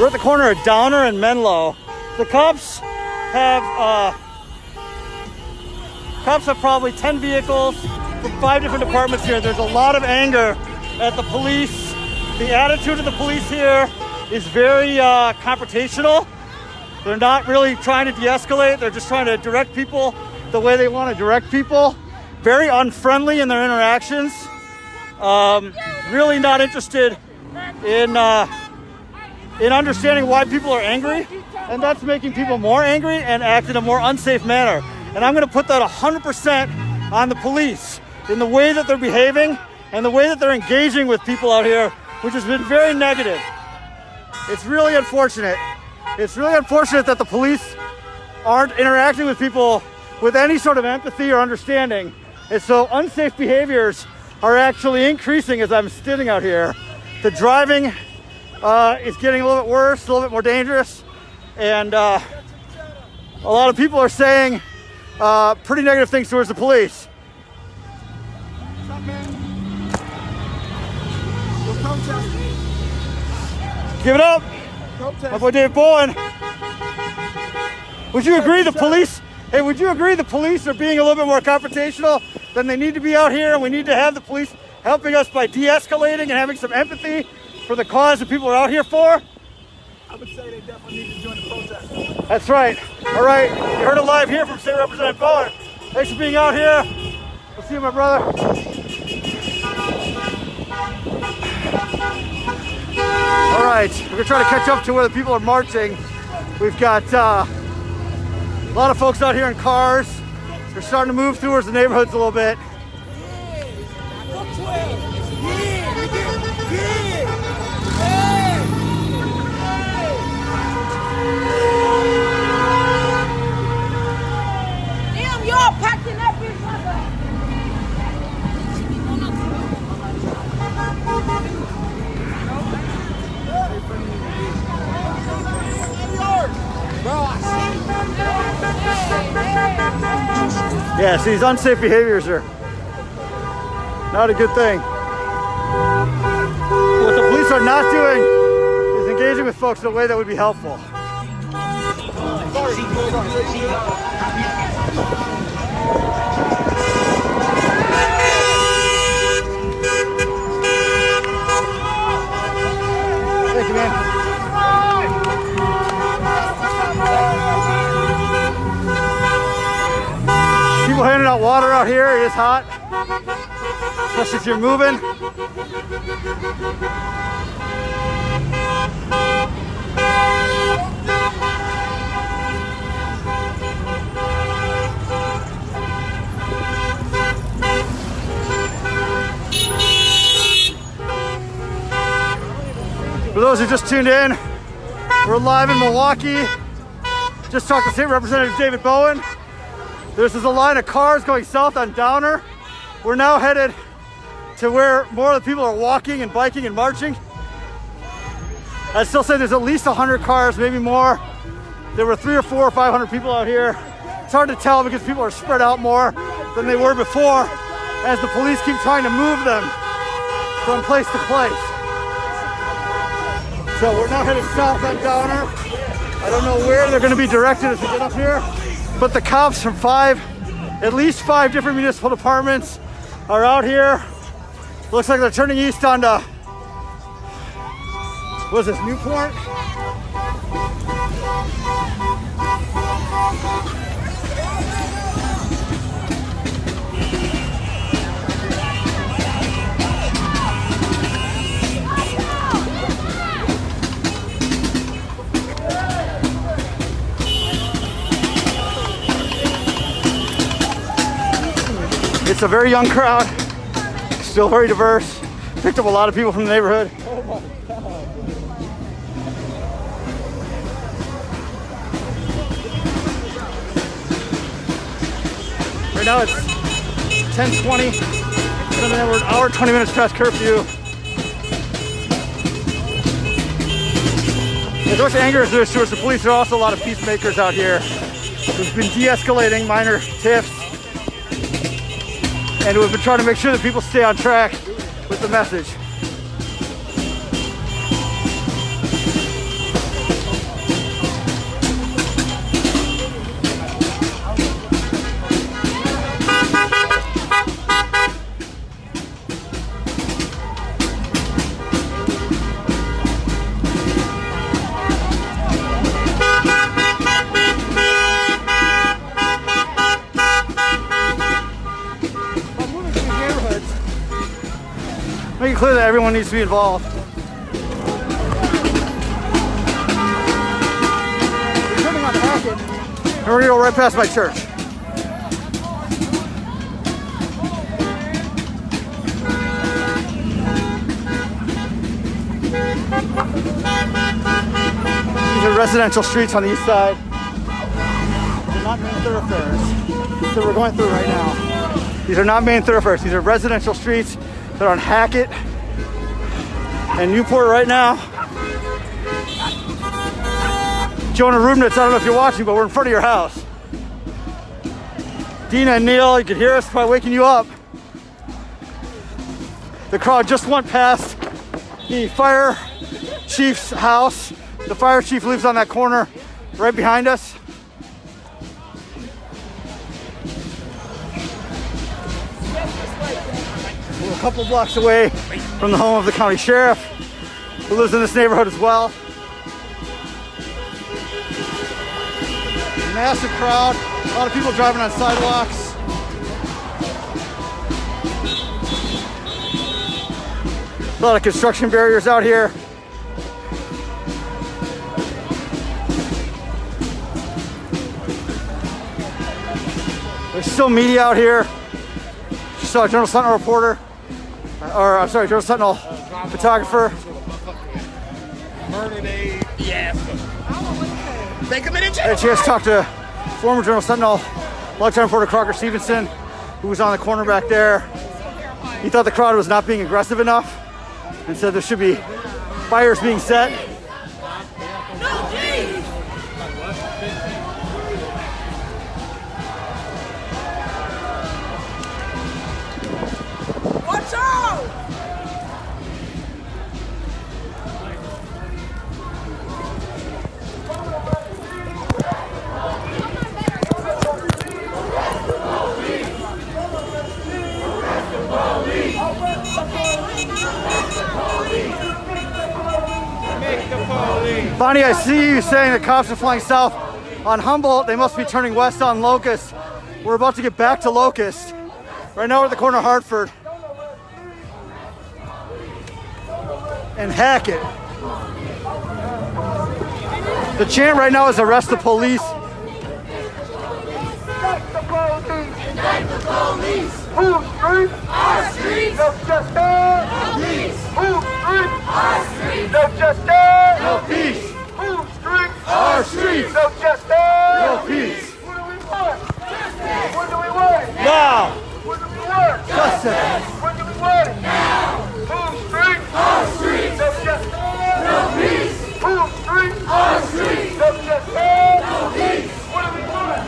We're at the corner of Downer and Menlo. The cops have probably 10 vehicles from 5 different departments here. There's a lot of anger at the police. The attitude of the police here is very confrontational. They're not really trying to de-escalate. They're just trying to direct people the way they want to direct people. Very unfriendly in their interactions. Really not interested in understanding why people are angry. And that's making people more angry and act in a more unsafe manner. And I'm going to put that 100% on the police in the way that they're behaving and the way that they're engaging with people out here, which has been very negative. It's really unfortunate. It's really unfortunate that the police aren't interacting with people with any sort of empathy or understanding. And so unsafe behaviors are actually increasing as I'm sitting out here. The driving is getting a little bit worse, a little bit more dangerous. And a lot of people are saying pretty negative things towards the police. What's up, man? We're protesting. Give it up. Protest. My boy David Bowen. Would you agree the police, hey, would you agree the police are being a little bit more confrontational than they need to be out here? And we need to have the police helping us by de-escalating and having some empathy for the cause that people are out here for? I would say they definitely need to join the protest. That's right. All right, you heard it live here from State Representative Bowen. Thanks for being out here. We'll see you, my brother. All right, we're gonna try to catch up to where the people are marching. We've got a lot of folks out here in cars. They're starting to move towards the neighborhoods a little bit. Damn, y'all packed in that bitch like Yeah, see, these unsafe behaviors are not a good thing. What the police are not doing is engaging with folks in a way that would be helpful. Thank you, man. People handing out water out here. It is hot, especially if you're moving. For those who just tuned in, we're live in Milwaukee. Just talked to State Representative David Bowen. This is a line of cars going south on Downer. We're now headed to where more of the people are walking and biking and marching. I'd still say there's at least 100 cars, maybe more. There were 300 or 400 or 500 people out here. It's hard to tell because people are spread out more than they were before as the police keep trying to move them from place to place. So we're now headed south on Downer. I don't know where they're going to be directed as we get up here, but the cops from at least five different municipal departments are out here. Looks like they're turning east onto, what is this, Newport? It's a very young crowd, still very diverse. Picked up a lot of people from the neighborhood. Oh my God. Right now it's 10:20. We're an hour, 20 minutes past curfew. As much anger as there's towards the police, there are also a lot of peacemakers out here who've been de-escalating minor tiffs. And we've been trying to make sure that people stay on track with the message. clear that everyone needs to be involved. We're turning on Hackett, and we're gonna go right past my church. These are residential streets on the east side. They're not main thoroughfares that we're going through right now. These are not main thoroughfares. These are residential streets that are on Hackett and Newport right now. Jonah Rubnitz, I don't know if you're watching, but we're in front of your house. Dina and Neil, you can hear us, probably waking you up. The crowd just went past the fire chief's house. The fire chief lives on that corner right behind us. We're a couple blocks away from the home of the county sheriff, who lives in this neighborhood as well. Massive crowd, a lot of people driving on sidewalks. A lot of construction barriers out here. There's still media out here. Just saw a Journal Sentinel reporter, or I'm sorry, Journal Sentinel photographer. Murdered a fiasco. They committed I had a chance to talk to former Journal Sentinel, longtime reporter Crocker Stevenson, who was on the corner back there. He thought the crowd was not being aggressive enough and said there should be fires being set. Watch out! Bonnie, I see you saying that cops are flying south on Humboldt. They must be turning west on Locust. We're about to get back to Locust. Right now we're at the corner of Hartford and Hackett. The chant right now is arrest the police. Indict the police! Whose streets? Our streets! No justice! Police! Whose streets? Our streets! No justice! No peace. Whose streets? Our streets. No justice! No peace. What do we want? Justice! What do we want? Now. What do we want? Justice. What do we want? Now! Whose streets? Our streets! No justice! No peace! Whose streets? Our streets! No justice! No peace! What do we want?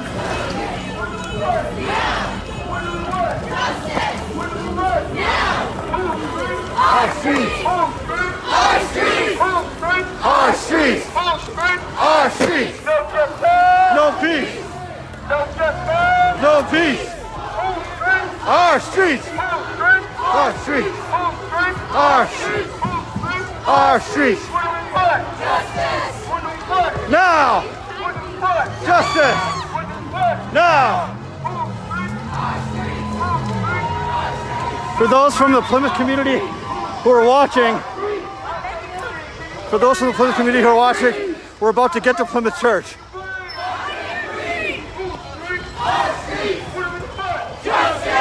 What do we want? Now! What do we want? Justice! What do we want? Now! Whose streets? Our streets. Whose streets? Our streets. Whose streets? Our streets. Whose streets? Our streets. No justice! No peace. No justice! No peace. Whose streets? Our streets. Whose streets? Our streets. Whose streets? Our Whose streets. streets? Our streets. What do we want? Justice! What do we want? Now. What do we want? Justice. What do we want? Now. Whose streets? Our streets! Whose streets? For those from the Plymouth community who are watching, we're about to get to Plymouth Church.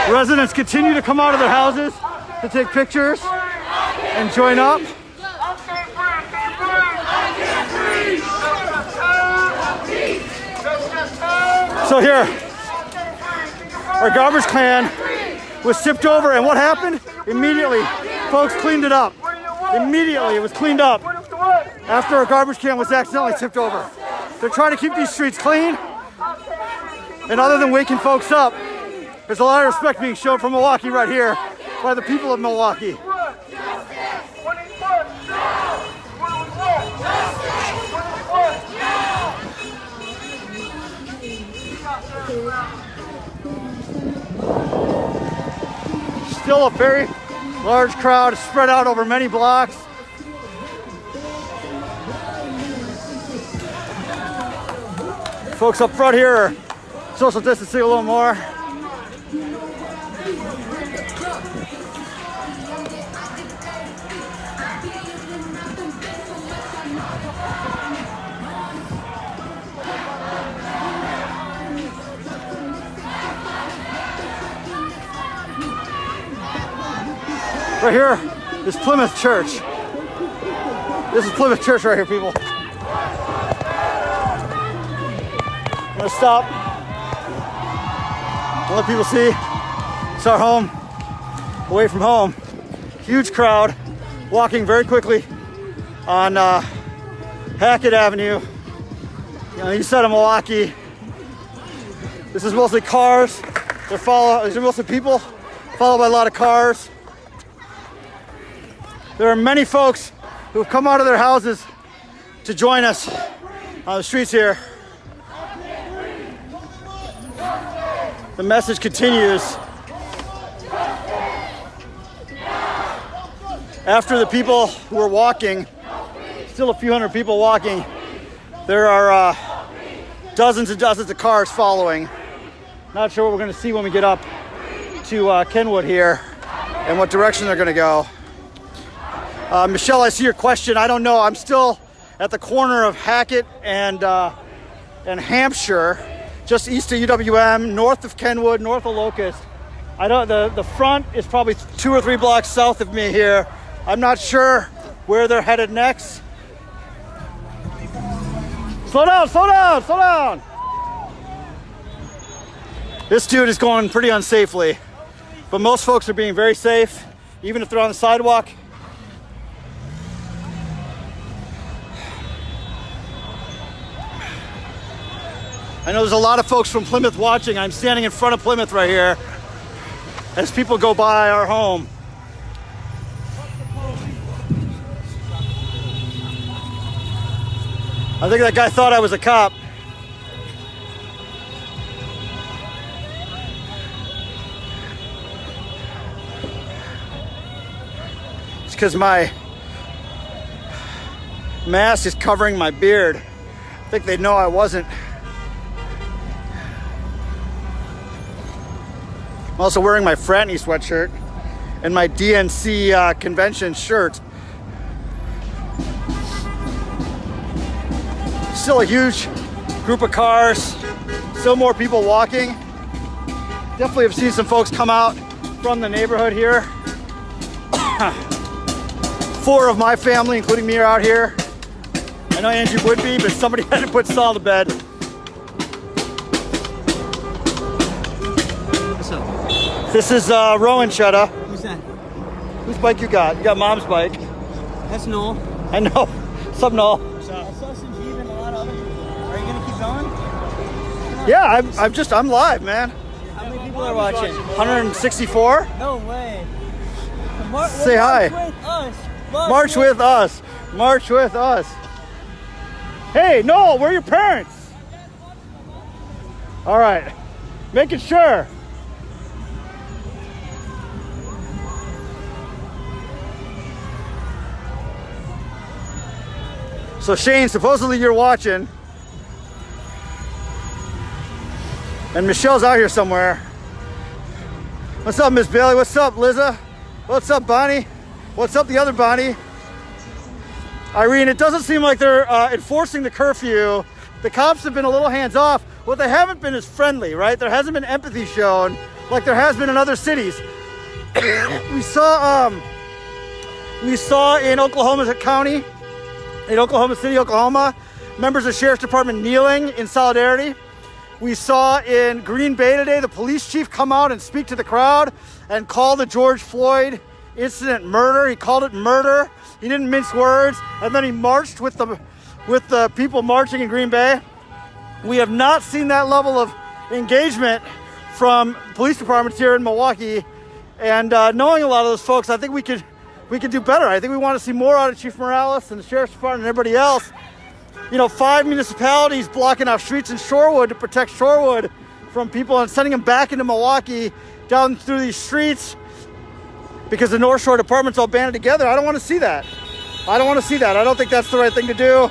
Residents continue to come out of their houses to take pictures and join up. So here, our garbage can was tipped over, and what happened? Immediately, folks cleaned it up. Immediately, it was cleaned up after our garbage can was accidentally tipped over. They're trying to keep these streets clean, and other than waking folks up, there's a lot of respect being shown from Milwaukee right here by the people of Milwaukee. Still a very large crowd spread out over many blocks. Folks up front here are social distancing a little more. Right here is Plymouth Church. This is Plymouth Church right here, people. I'm gonna stop. Let people see. It's our home, away from home. Huge crowd walking very quickly on Hackett Avenue, east side of Milwaukee. This is mostly cars. These are mostly people, followed by a lot of cars. There are many folks who have come out of their houses to join us on the streets here. The message continues. After the people who are walking, still a few hundred people walking, there are dozens and dozens of cars following. Not sure what we're going to see when we get up to Kenwood here and what direction they're going to go. Michelle, I see your question. I don't know. I'm still at the corner of Hackett and Hampshire, just east of UWM, north of Kenwood, north of Locust. I don't. The front is probably 2 or 3 blocks south of me here. I'm not sure where they're headed next. Slow down, slow down, slow down. This dude is going pretty unsafely, but most folks are being very safe, even if they're on the sidewalk. I know there's a lot of folks from Plymouth watching. I'm standing in front of Plymouth right here as people go by our home. I think that guy thought I was a cop. It's because my mask is covering my beard. I think they know I wasn't. I'm also wearing my fraternity sweatshirt and my DNC convention shirt. Still a huge group of cars, still more people walking. Definitely have seen some folks come out from the neighborhood here. 4 of my family, including me, are out here. I know Angie would be, but somebody had to put Saul to bed. What's up? This is Rowan Chheda. Who's that? Whose bike you got? You got Mom's bike. That's Noel. I know. What's up, Noel? I saw some Jeep and a lot of other people. Are you gonna keep going? Yeah, I'm live, man. How many people are watching? 164? No way. Say hi. March with us. March with us. Hey, Noel, where are your parents? All right. Making sure. So Shane, supposedly you're watching. And Michelle's out here somewhere. What's up, Miss Bailey? What's up, Liza? What's up, Bonnie? What's up, the other Bonnie? Irene, it doesn't seem like they're enforcing the curfew. The cops have been a little hands off. What they haven't been is friendly, right? There hasn't been empathy shown like there has been in other cities. We saw in Oklahoma County, in Oklahoma City, Oklahoma, members of the Sheriff's Department kneeling in solidarity. We saw in Green Bay today the police chief come out and speak to the crowd and call the George Floyd incident murder. He called it murder. He didn't mince words. And then he marched with the people marching in Green Bay. We have not seen that level of engagement from police departments here in Milwaukee. And knowing a lot of those folks, I think we could do better. I think we want to see more out of Chief Morales and the Sheriff's Department and everybody else. You know, 5 municipalities blocking off streets in Shorewood to protect Shorewood from people and sending them back into Milwaukee down through these streets because the North Shore departments all banded together. I don't want to see that. I don't want to see that. I don't think that's the right thing to do.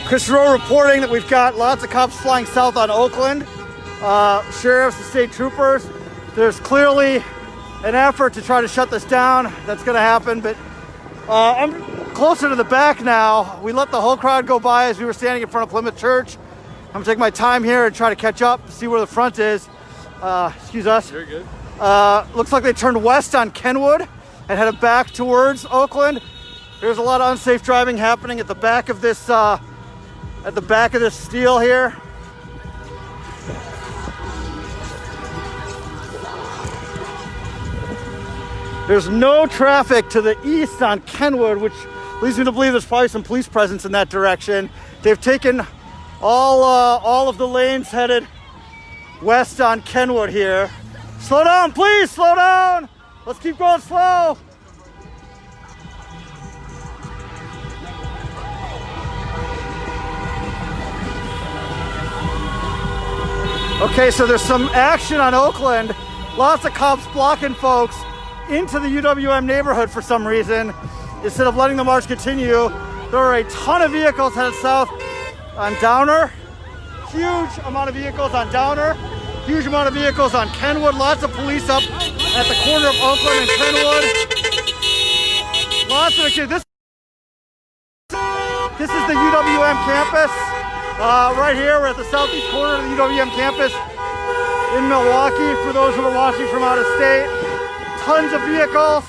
Chris Rowe reporting that we've got lots of cops flying south on Oakland. Sheriffs and state troopers. There's clearly an effort to try to shut this down. That's going to happen, but I'm closer to the back now. We let the whole crowd go by as we were standing in front of Plymouth Church. I'm gonna take my time here and try to catch up, see where the front is. Excuse us. You're good. Looks like they turned west on Kenwood and headed back towards Oakland. There's a lot of unsafe driving happening at the back of this steel here. There's no traffic to the east on Kenwood, which leads me to believe there's probably some police presence in that direction. They've taken all of the lanes headed west on Kenwood here. Slow down, please, slow down. Let's keep going slow. Okay, so there's some action on Oakland. Lots of cops blocking folks into the UWM neighborhood for some reason. Instead of letting the march continue, there are a ton of vehicles headed south on Downer. Huge amount of vehicles on Downer. Huge amount of vehicles on Kenwood. Lots of police up at the corner of Oakland and Kenwood. Lots of activity. This is the UWM campus. Right here, we're at the southeast corner of the UWM campus in Milwaukee. For those who are watching from out of state, tons of vehicles.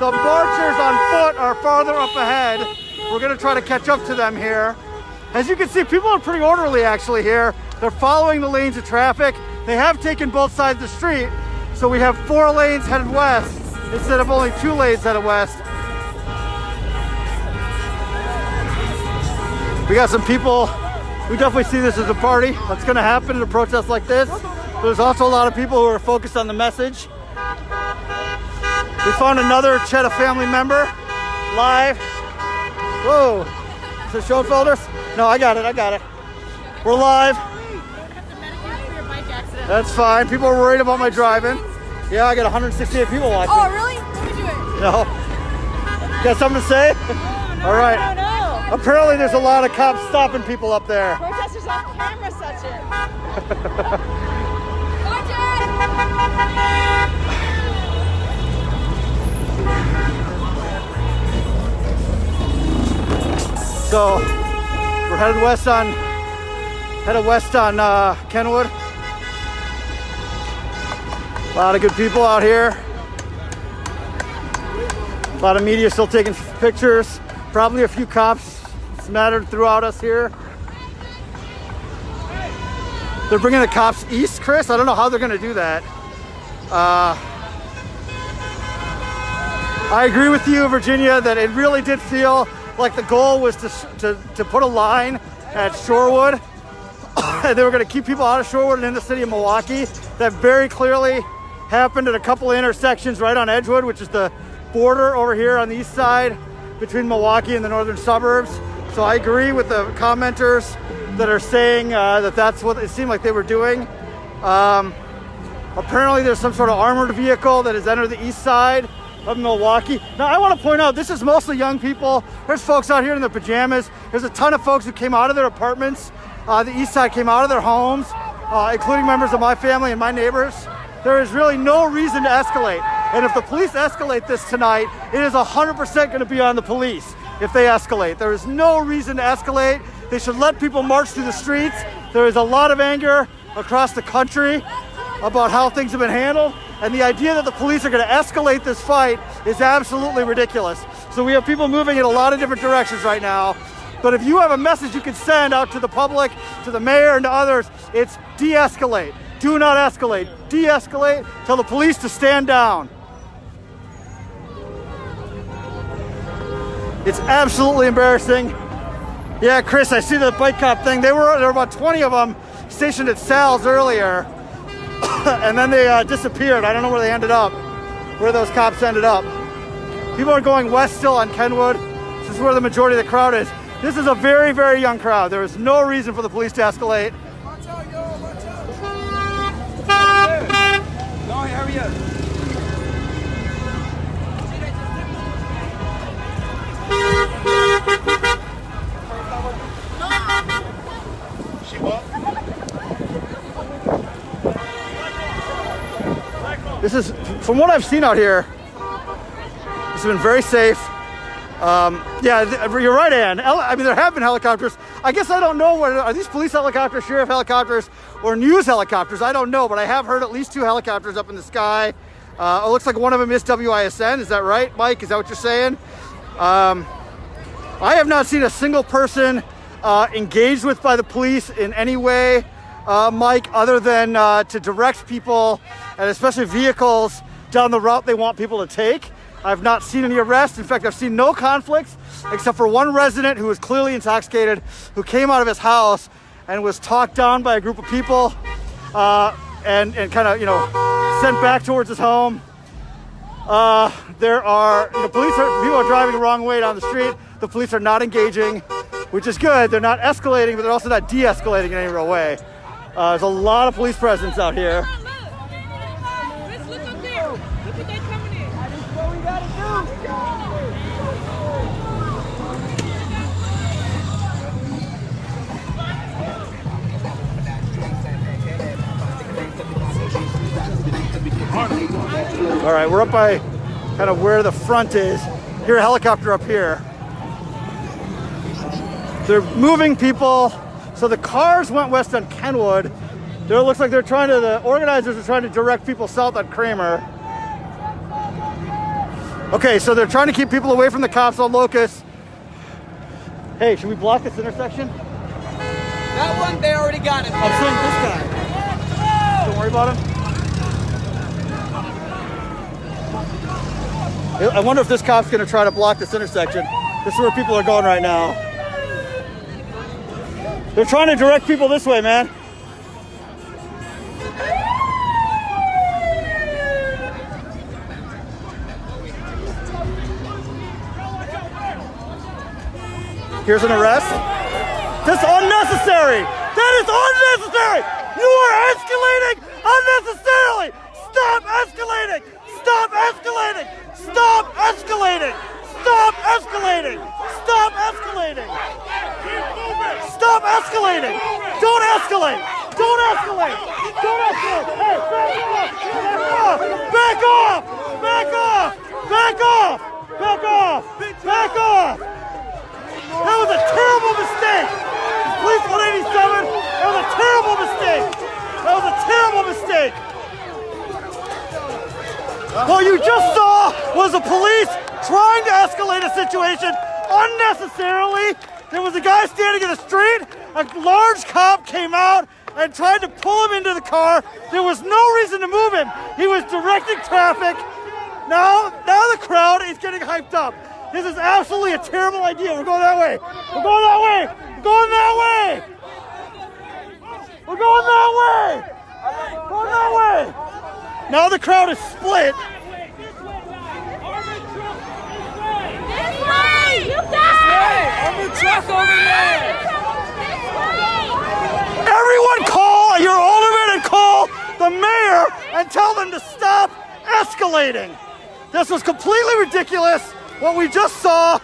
The marchers on foot are farther up ahead. We're gonna try to catch up to them here. As you can see, people are pretty orderly actually here. They're following the lanes of traffic. They have taken both sides of the street, so we have 4 lanes headed west instead of only 2 lanes headed west. We got some people. We definitely see this as a party that's gonna happen in a protest like this. There's also a lot of people who are focused on the message. We found another Chheda family member live. Whoa, is it Schoenfelders? No, I got it. We're live. That's fine. People are worried about my driving. Yeah, I got 168 people watching. Oh, really? Let me do it. No. Got something to say? All right. No. Apparently there's a lot of cops stopping people up there. Protesters off camera, Sachin. So we're headed west on Kenwood. A lot of good people out here. A lot of media still taking pictures. Probably a few cops smattered throughout us here. They're bringing the cops east, Chris. I don't know how they're gonna do that. I agree with you, Virginia, that it really did feel like the goal was to put a line at Shorewood. They were gonna keep people out of Shorewood and in the city of Milwaukee. That very clearly happened at a couple of intersections right on Edgewood, which is the border over here on the east side between Milwaukee and the northern suburbs. So I agree with the commenters that are saying that that's what it seemed like they were doing. Apparently there's some sort of armored vehicle that has entered the east side of Milwaukee. Now I want to point out, this is mostly young people. There's folks out here in their pajamas. There's a ton of folks who came out of their apartments. The east side came out of their homes, including members of my family and my neighbors. There is really no reason to escalate. And if the police escalate this tonight, it is 100% going to be on the police if they escalate. There is no reason to escalate. They should let people march through the streets. There is a lot of anger across the country about how things have been handled. And the idea that the police are going to escalate this fight is absolutely ridiculous. So we have people moving in a lot of different directions right now. But if you have a message you can send out to the public, to the mayor and to others, it's de-escalate. Do not escalate. De-escalate. Tell the police to stand down. It's absolutely embarrassing. Yeah, Chris, I see the bike cop thing. There were about 20 of them stationed at Sal's earlier, and then they disappeared. I don't know where they ended up, where those cops ended up. People are going west still on Kenwood. This is where the majority of the crowd is. This is a very, very young crowd. There is no reason for the police to escalate. Watch out, yo, watch out. No, hurry up. This is, from what I've seen out here, this has been very safe. Yeah, you're right, Ann. I mean, there have been helicopters. I guess I don't know what, are these police helicopters, sheriff helicopters, or news helicopters? I don't know, but I have heard at least 2 helicopters up in the sky. It looks like one of them is WISN. Is that right, Mike? Is that what you're saying? I have not seen a single person engaged with by the police in any way, Mike, other than to direct people, and especially vehicles, down the route they want people to take. I've not seen any arrests. In fact, I've seen no conflicts except for one resident who was clearly intoxicated, who came out of his house and was talked down by a group of people and kind of, sent back towards his home. There are, people are driving the wrong way down the street. The police are not engaging, which is good. They're not escalating, but they're also not de-escalating in any real way. There's a lot of police presence out here. Look up there. Look at that coming in. That is what we gotta All right, we're up by kind of where the front is. Hear a helicopter up here. They're moving people. So the cars went west on Kenwood. There looks like the organizers are trying to direct people south on Kramer. Okay, so they're trying to keep people away from the cops on Locust. Hey, should we block this intersection? That one, they already got it. I'm saying this guy. Don't worry about him. I wonder if this cop's gonna try to block this intersection. This is where people are going right now. They're trying to direct people this way, man. Here's an arrest. That's unnecessary. That is unnecessary. You are escalating unnecessarily. Stop escalating. Stop escalating. Stop escalating. Stop escalating. Stop escalating. Stop escalating. Don't escalate. Don't escalate. Don't escalate. Hey, back off. Back off. Back off. Back off. Back off. That was a terrible mistake. Police 187. That was a terrible mistake. That was a terrible mistake. What you just saw was the police trying to escalate a situation unnecessarily. There was a guy standing in the street. A large cop came out and tried to pull him into the car. There was no reason to move him. He was directing traffic. Now the crowd is getting hyped up. This is absolutely a terrible idea. We're going that way. We're going that way. We're going that way. We're going that way. Going that way. Now the crowd is split. This way! You guys! Armored truck over there! Everyone call your alderman and call the mayor and tell them to stop escalating. This was completely ridiculous. What we just saw,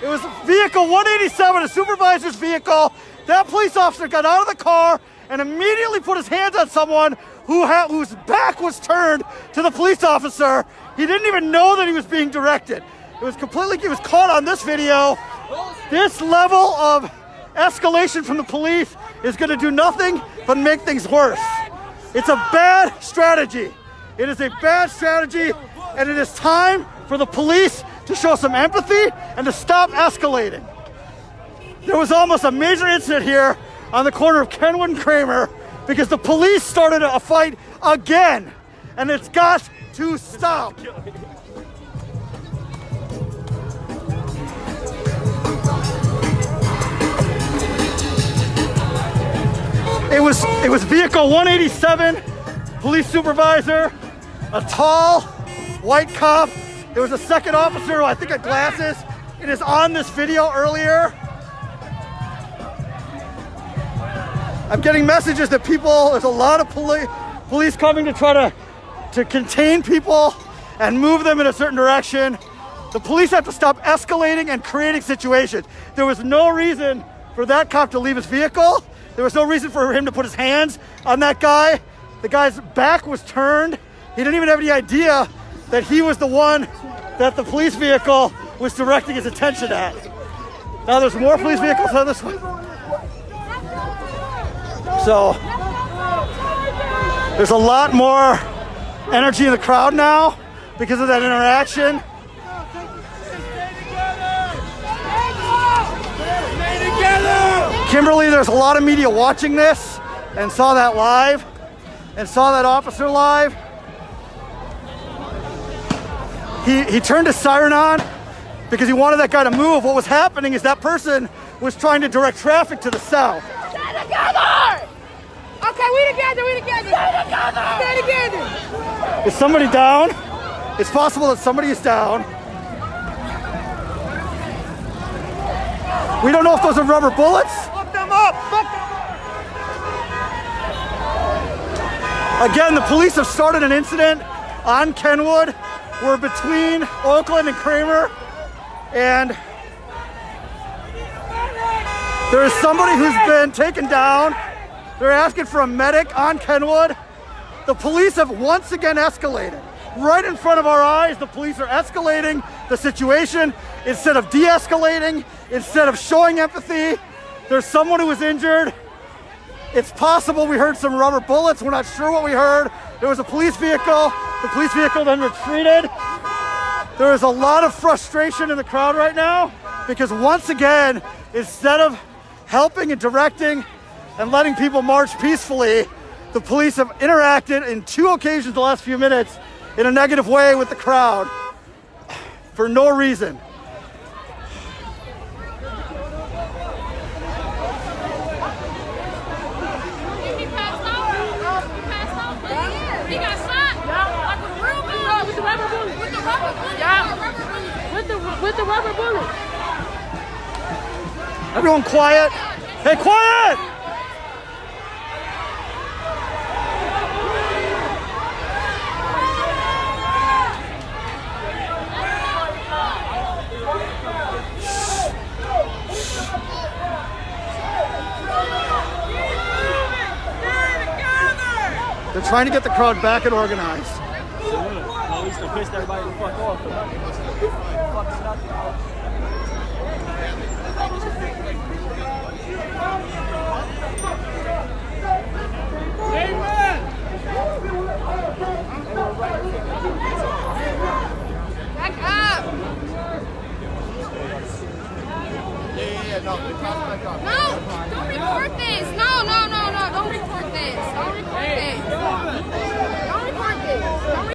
it was vehicle 187, a supervisor's vehicle. That police officer got out of the car and immediately put his hands on someone whose back was turned to the police officer. He didn't even know that he was being directed. He was caught on this video. This level of escalation from the police is going to do nothing but make things worse. It's a bad strategy. It is a bad strategy, and it is time for the police to show some empathy and to stop escalating. There was almost a major incident here on the corner of Kenwood and Kramer because the police started a fight again, and it's got to stop. It was vehicle 187, police supervisor, a tall white cop. There was a second officer who I think had glasses. It is on this video earlier. I'm getting messages that there's a lot of police coming to try to contain people and move them in a certain direction. The police have to stop escalating and creating situations. There was no reason for that cop to leave his vehicle. There was no reason for him to put his hands on that guy. The guy's back was turned. He didn't even have any idea that he was the one that the police vehicle was directing his attention at. Now there's more police vehicles on this one. So there's a lot more energy in the crowd now because of that interaction. Kimberly, there's a lot of media watching this and saw that live and saw that officer live. He turned his siren on because he wanted that guy to move. What was happening is that person was trying to direct traffic to the south. Stay together! Okay, we together, we together. Stay together! Stay together! Is somebody down? It's possible that somebody is down. We don't know if those are rubber bullets. Fuck them up! Fuck them up! Again, the police have started an incident on Kenwood. We're between Oakland and Kramer, and there is somebody who's been taken down. They're asking for a medic on Kenwood. The police have once again escalated. Right in front of our eyes, the police are escalating the situation instead of de-escalating, instead of showing empathy. There's someone who was injured. It's possible we heard some rubber bullets. We're not sure what we heard. There was a police vehicle. The police vehicle then retreated. There is a lot of frustration in the crowd right now because once again, instead of helping and directing and letting people march peacefully, the police have interacted in 2 occasions the last few minutes in a negative way with the crowd for no reason. With the rubber bullet. Everyone quiet. Hey, quiet! They're trying to get the crowd back and organized. At least they pissed everybody the fuck off. Back up! Yeah, no, the cops back up. No!